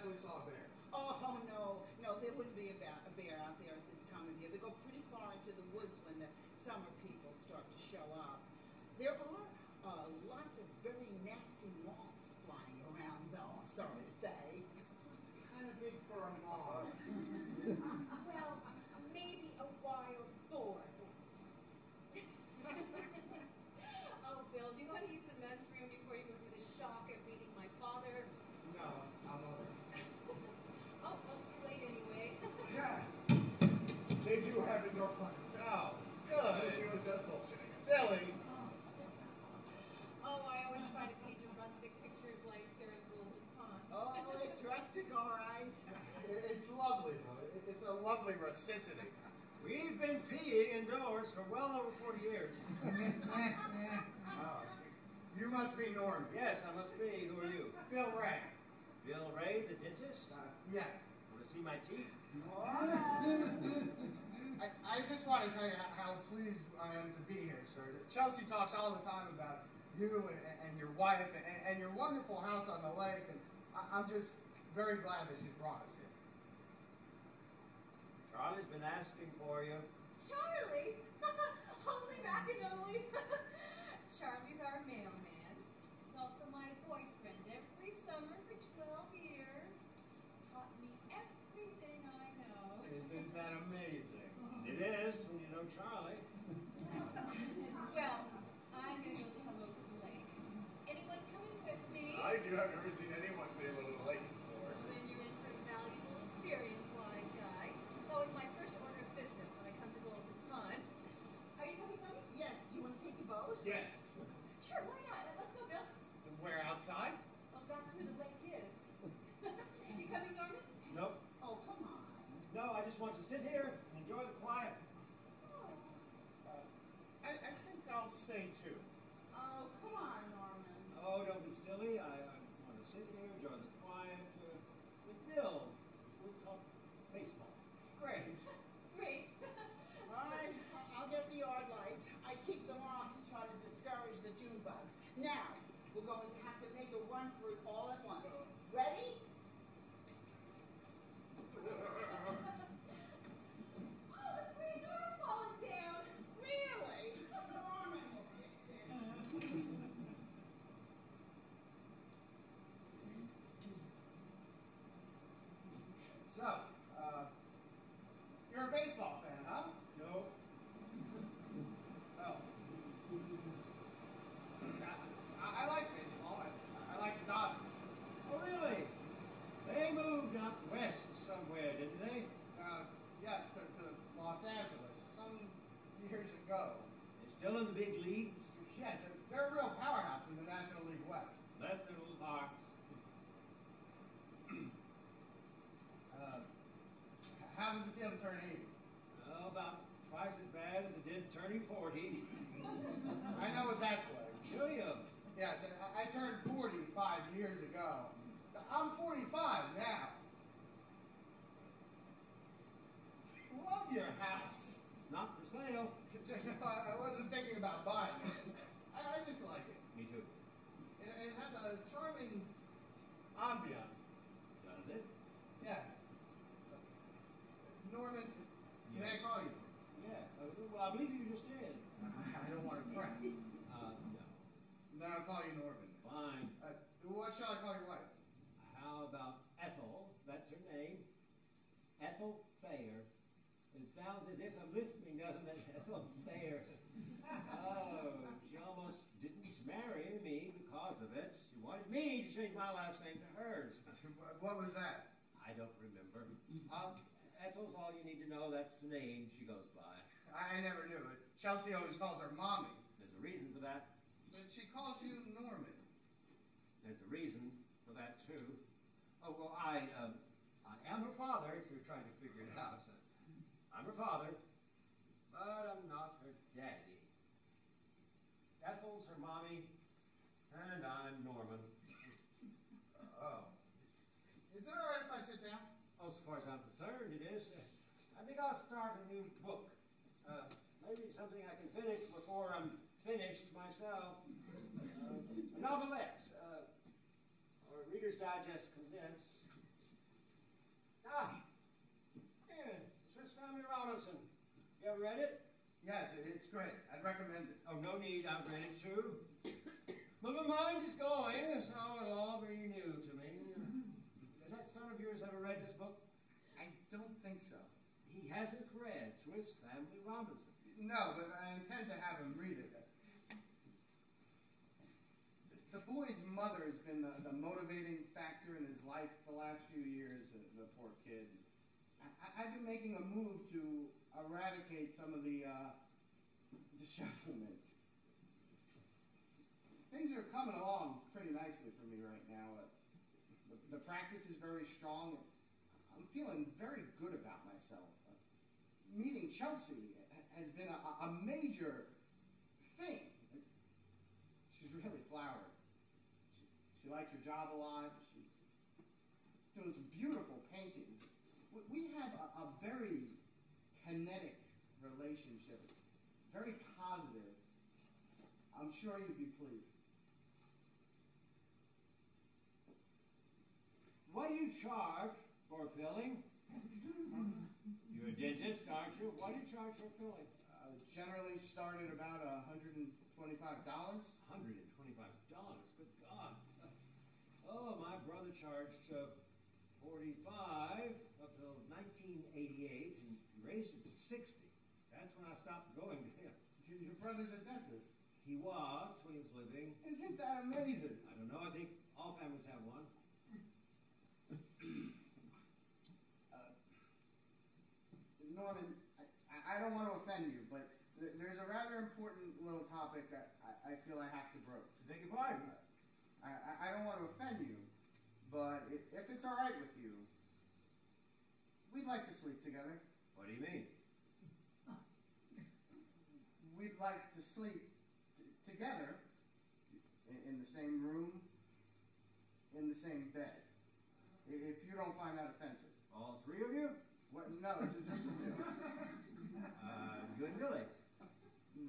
definitely saw a bear. Oh, no, there wouldn't be a bear out there at this time of year. They go pretty far into the woods when the summer people start to show up. There are lots of very nasty moths flying around, though, I'm sorry to say. It's kind of big for a moth. Well, maybe a wild boar. Oh, Bill, do you know how to use the men's room before you go through the shock of meeting my father? No, I'm over. Oh, well, too late anyway. Yeah. They do have indoor plumbing. Oh, good. He was just bullshitting. Silly. Oh, I always try to paint a rustic picture of life here in Golden Pond. Oh, it's rustic, all right. It's lovely, though. It's a lovely rusticity. We've been peeing indoors for well over 40 years. Oh, you must be Norman. Yes, I must be. Who are you? Bill Ray. Bill Ray, the dentist? Yes. Want to see my teeth? I just want to tell you how pleased I am to be here, sir. Chelsea talks all the time about you and your wife and your wonderful house on the lake, and I'm just very glad that she's brought us here. Charlie's been asking for you. Charlie? Holy macaroni. Charlie's our mailman. He's also my boyfriend every summer for 12 years. Taught me everything I know. Isn't that amazing? It is when you know Charlie. Well, I'm going to go say hello to the lake. Anyone coming with me? I've never seen anyone say hello to the lake before. Then you're in for a valuable experience, wise guy. It's always my first order of business when I come to Golden Pond. Are you coming, Mommy? Yes, do you want to take a boat? Yes. Sure, why not? Let's go, Bill. Where outside? Well, that's where the lake is. You coming, Norman? Nope. Oh, come on. No, I just want to sit here and enjoy the quiet. Oh. I think I'll stay too. Oh, come on, Norman. Oh, don't be silly. I want to sit here, enjoy the quiet with Bill. We'll talk baseball. Great. Great. All right, I'll get the yard lights. I keep them off to try to discourage the June bugs. Now, we're going to have to make a run for it all at once. Ready? Oh, the screen door's falling down. Really? Norman will fix it. So, you're a baseball fan, huh? No. Oh. I like baseball. I like the Dodgers. Oh, really? They moved out west somewhere, didn't they? Yes, to Los Angeles some years ago. They're still in the big leagues? Yes, they're a real powerhouse in the National League West. Bless their little hearts. How does it feel to turn 80? Oh, about twice as bad as it did turning 40. I know what that's like. Do you? Yes, I turned 40 5 years ago. I'm 45 now. Love your house. It's not for sale. I wasn't thinking about buying it. I just like it. Me too. It has a charming ambiance. Does it? Yes. Norman, Yeah. may I call you? Yeah. Well, I believe you just did. I don't want to press. No. Then I'll call you Norman. Fine. What shall I call your wife? How about Ethel? That's her name. Ethel Thayer. It sounds as if I'm listening, doesn't it? Ethel Thayer. Oh, she almost didn't marry me because of it. She wanted me to change my last name to hers. What was that? I don't remember. Ethel's all you need to know. That's the name she goes by. I never knew it. Chelsea always calls her Mommy. There's a reason for that. But she calls you Norman. There's a reason for that, too. Oh, well, I am her father, if you're trying to figure it out. I'm her father, but I'm not her daddy. Ethel's her mommy, and I'm Norman. Oh. Is it all right if I sit down? Oh, as far as I'm concerned, it is. I think I'll start a new book. Maybe something I can finish before I'm finished myself. A novelette, or Reader's Digest condensed. Ah, here, Swiss Family Robinson. You ever read it? Yes, it's great. I'd recommend it. Oh, no need. I've read it too. But my mind is going, so it'll all be new to me. Has that son of yours ever read this book? I don't think so. He hasn't read Swiss Family Robinson. No, but I intend to have him read it. The boy's mother has been the motivating factor in his life the last few years, the poor kid. I've been making a move to eradicate some of the dishevelment. Things are coming along pretty nicely for me right now. The practice is very strong. I'm feeling very good about myself. Meeting Chelsea has been a major thing. She's really flowered. She likes her job a lot. She's doing some beautiful paintings. We have a very kinetic relationship, very positive. I'm sure you'd be pleased. What do you charge for filling? You're a dentist, aren't you? What do you charge for filling? Generally start at about $125. $125? Good God. Oh, my brother charged $45 up till 1988 and raised it to $60. That's when I stopped going to him. Your brother's a dentist. He was when he was living. Isn't that amazing? I don't know. I think all families have one. Norman, I don't want to offend you, but there's a rather important little topic that I feel I have to broach. Beg your pardon? I don't want to offend you, but if it's all right with you, we'd like to sleep together. What do you mean? We'd like to sleep together in the same room, in the same bed. If you don't find that offensive. All three of you? What? No, just a few. You and Billy?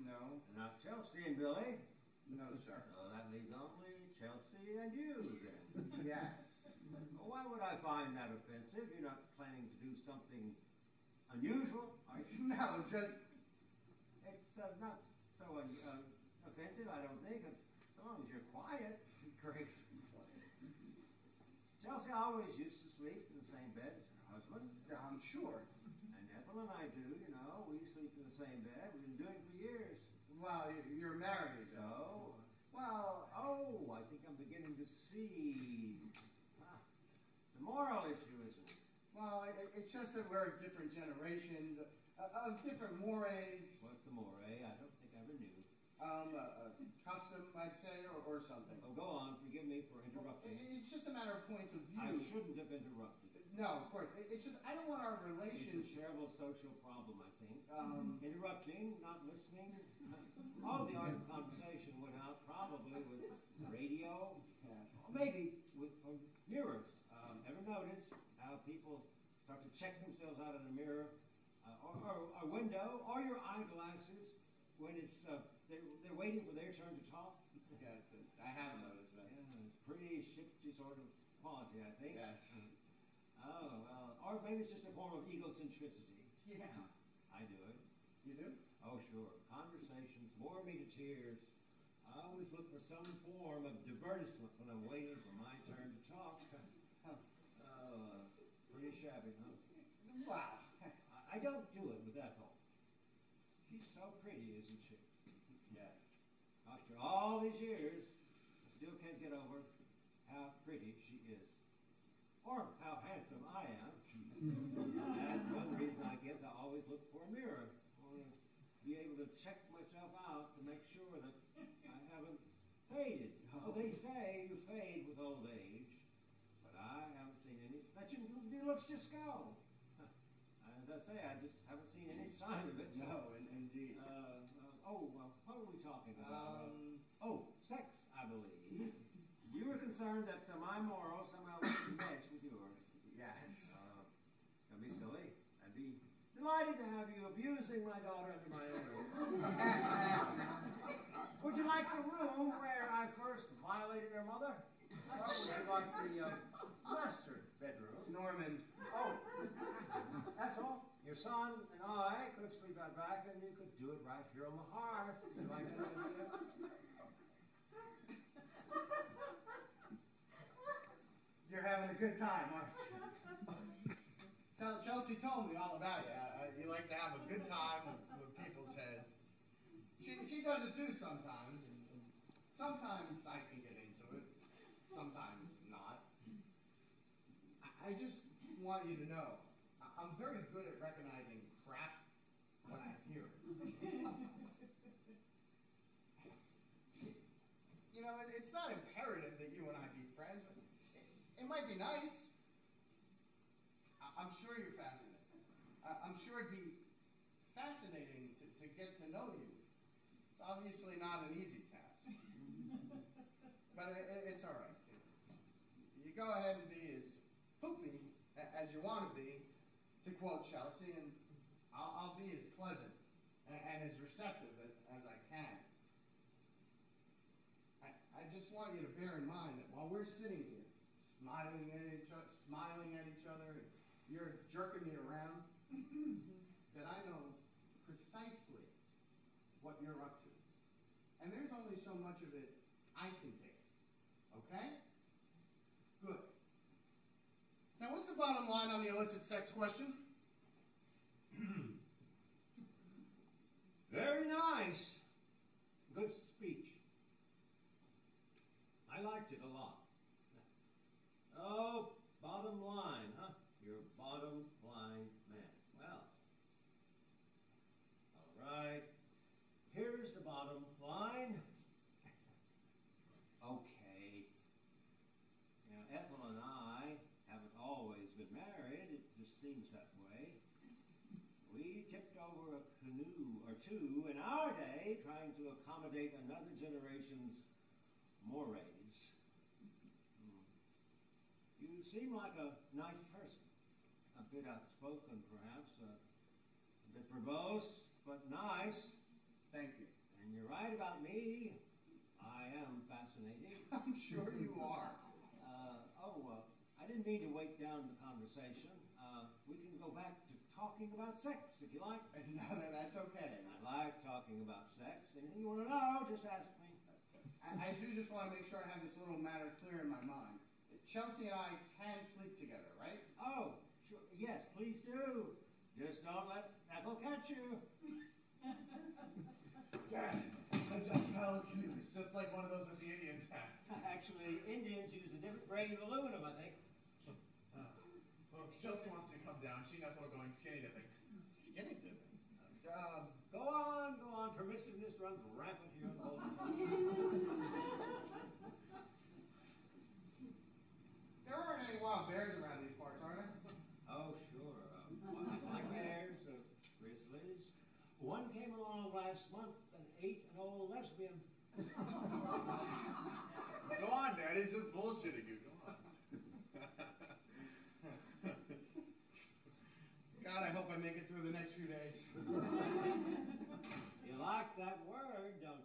No. Not Chelsea and Billy? No, sir. So that leaves only Chelsea and you then. Yes. Why would I find that offensive? You're not planning to do something unusual, are you? No, just... It's not so offensive, I don't think, as long as you're quiet. Great. Chelsea always used to sleep in the same bed as her husband. I'm sure. And Ethel and I do, you know. We sleep in the same bed. We've been doing it for years. Well, you're married. So? Well... Oh, I think I'm beginning to see. It's a moral issue, isn't it? Well, it's just that we're different generations, of different mores. What's the more? I don't think I ever knew. Custom, I'd say, or something. Oh, go on. Forgive me for interrupting. It's just a matter of points of view. I shouldn't have interrupted. No, of course. It's just, I don't want our relationship... It's a terrible social problem, I think. Interrupting, not listening. All the art of conversation went out probably with radio. Yes. Or maybe with mirrors. Ever notice how people start to check themselves out in a mirror or a window or your eyeglasses when it's they're waiting for their turn to talk? Yes, I have noticed that. Yeah, it's pretty shifty sort of quality, I think. Yes. Oh, well, or maybe it's just a form of egocentricity. Yeah. I do it. You do? Oh, sure. Conversations bore me to tears. I always look for some form of divertisement when I'm waiting for my turn to talk. Oh, pretty shabby, huh? Wow. I don't do it with Ethel. She's so pretty, isn't she? Yes. After all these years, I still can't get over how pretty she is. Or how handsome I am. That's one reason I guess I always look for a mirror. I want to be able to check myself out to make sure that I haven't faded. Oh, they say you fade with old age, but I haven't seen any. Your looks just go. As I say, I just haven't seen any sign of it. So. No, indeed. What were we talking about? Sex, I believe. You were concerned that my morals somehow wouldn't mesh with yours. Yes. Don't be silly. I'd be delighted to have you abusing my daughter under my own roof. Would you like the room where I first violated her mother? Or would you like the master bedroom? Norman. Oh, your son and I could sleep out back, and you could do it right here on the hearth. Like You're having a good time, aren't you? Chelsea told me all about you. You like to have a good time with people's heads. She does it too sometimes. And sometimes I can get into it. Sometimes not. I just want you to know, I'm very good at recognizing crap when I hear it. You know, it's not imperative that you and I be friends, but it might be nice. I'm sure you're fascinated. I'm sure it'd be fascinating to get to know you. It's obviously not an easy task. But it's all right. You go ahead and be as poopy as you want to be, to quote Chelsea, and I'll be as pleasant and as receptive as I can. I just want you to bear in mind that while we're sitting here, smiling at each other, and you're jerking me around, that I know precisely what you're up to. And there's only so much of it I can take. Okay? Good. Now, what's the bottom line on the illicit sex question? Very nice. Good speech. I liked it a lot. Oh, bottom line, huh? You're a bottom line man. Well, all right. Here's the bottom line. Okay. Now, Ethel and I haven't always been married. It just seems that way. We tipped over a canoe or two in our day trying to accommodate another generation's mores. You seem like a nice person. A bit outspoken, perhaps. A bit verbose, but nice. Thank you. And you're right about me. I am fascinating. I'm sure you are. I didn't mean to wait down the conversation. We can go back to talking about sex, if you like. No, that's okay. I like talking about sex. Anything you want to know, just ask me. I do just want to make sure I have this little matter clear in my mind. Chelsea and I can sleep together, right? Oh, sure. Yes, please do. Just don't let Ethel catch you. Dad, I just smell a canoe. It's just like one of those that the Indians have. Actually, Indians use a different grade of aluminum, I think. Well, Chelsea wants me to come down. She and Ethel are going skinny dipping. Skinny dipping? Go on. Permissiveness runs rampant here in Baltimore. There aren't any wild bears around these parts, are there? Oh, sure. Black bears, grizzlies. One came along last month and ate an old lesbian. Go on, Dad. He's just bullshitting you. Go on. God, I hope I make it through the next few days. You like that word, don't